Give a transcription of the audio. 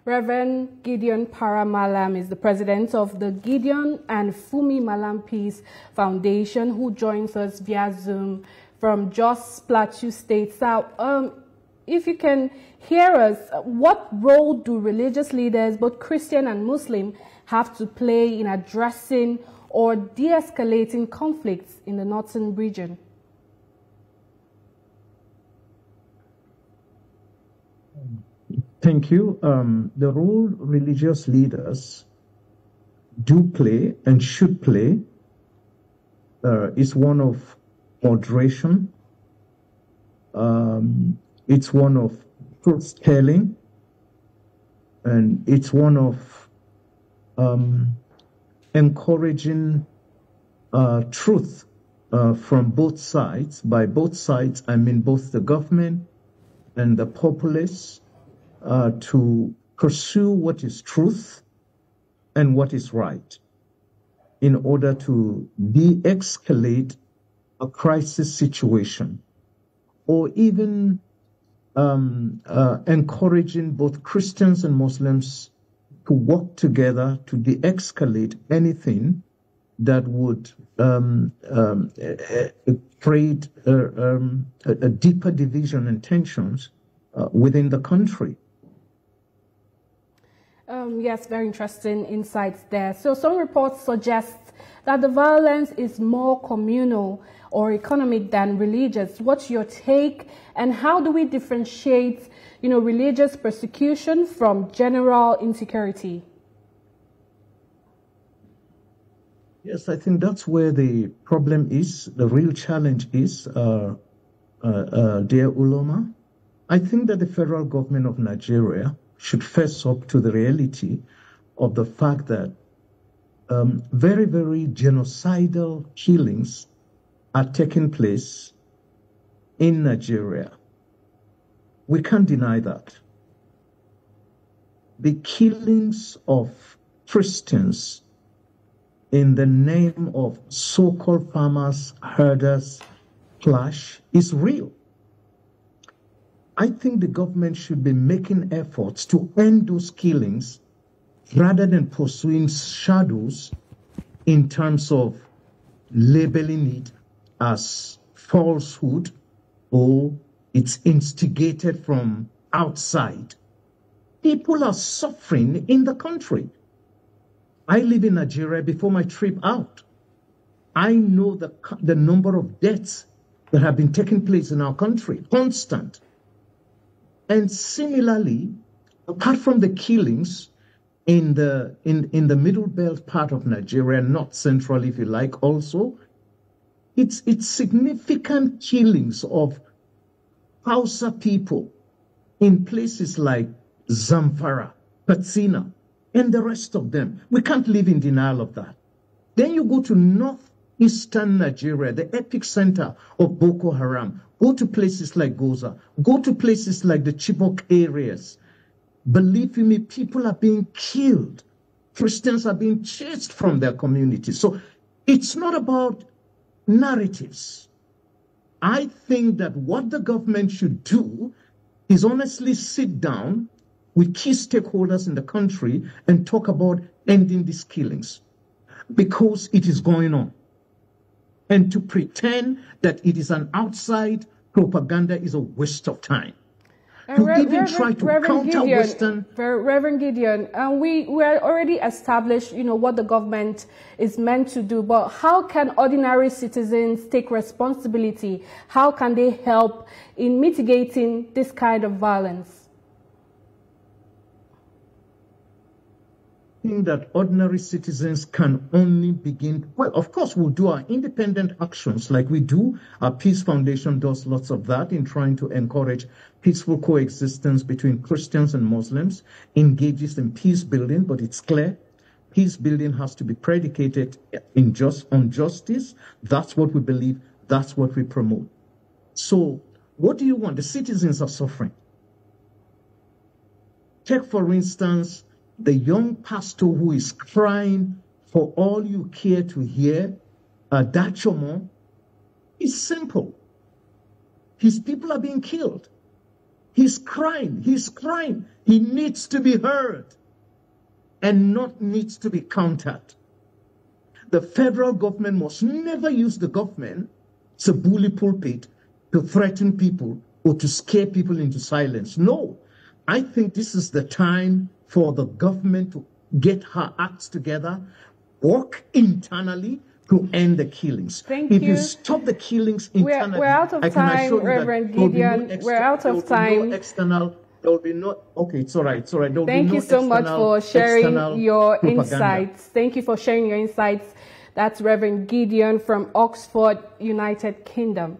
Reverend Gideon Paramalam is the president of the Gideon and Fumi Malam Peace Foundation, who joins us via Zoom from Jos Plateau State. So, if you can hear us, what role do religious leaders, both Christian and Muslim, have to play in addressing or de-escalating conflicts in the northern region? Thank you. The role religious leaders do play and should play is one of moderation. It's one of truth-telling, and it's one of encouraging truth from both sides. By both sides, I mean both the government and the populace, to pursue what is truth and what is right in order to de-escalate a crisis situation, or even encouraging both Christians and Muslims to work together to de-escalate anything that would create a deeper division and tensions within the country. Yes, very interesting insights there. So some reports suggest that the violence is more communal or economic than religious. What's your take, and how do we differentiate, religious persecution from general insecurity? Yes, I think that's where the problem is, the real challenge is, dear Uloma. I think that the federal government of Nigeria should face up to the reality of the fact that very, very genocidal killings are taking place in Nigeria. We can't deny that. The killings of Christians in the name of so-called farmers, herders, clash is real. I think the government should be making efforts to end those killings rather than pursuing shadows in terms of labeling it as falsehood or it's instigated from outside. People are suffering in the country. I live in Nigeria before my trip out. I know the number of deaths that have been taking place in our country, constant. And similarly, apart from the killings in the middle belt part of Nigeria, north central, if you like, also, it's significant killings of Hausa people in places like Zamfara, Katsina, and the rest of them. We can't live in denial of that. Then you go to northeastern Nigeria, the epicenter of Boko Haram. Go to places like Goza. Go to places like the Chibok areas. Believe me, people are being killed. Christians are being chased from their communities. So it's not about narratives. I think that what the government should do is honestly sit down with key stakeholders in the country and talk about ending these killings, because it is going on. And to pretend that it is an outside propaganda is a waste of time. Reverend Gideon, we are already established, what the government is meant to do, but how can ordinary citizens take responsibility? How can they help in mitigating this kind of violence? That ordinary citizens can only begin, well, of course, we'll do our independent actions like we do. Our Peace Foundation does lots of that in trying to encourage peaceful coexistence between Christians and Muslims, engages in peace building, but it's clear peace building has to be predicated on justice. That's what we believe. That's what we promote. So what do you want? The citizens are suffering. Take, for instance, the young pastor who is crying for all you care to hear, Dachomo, is simple. His people are being killed. He's crying. He's crying. He needs to be heard and not needs to be countered. The federal government must never use the government as a bully pulpit to threaten people or to scare people into silence. No, I think this is the time for the government to get her acts together, work internally to end the killings. If you stop the killings internally, we're out of time, Reverend Gideon. We're out of time. There will be no, okay, it's all right, it's all right. Thank you so much for sharing your insights. Thank you for sharing your insights. That's Reverend Gideon from Oxford, United Kingdom.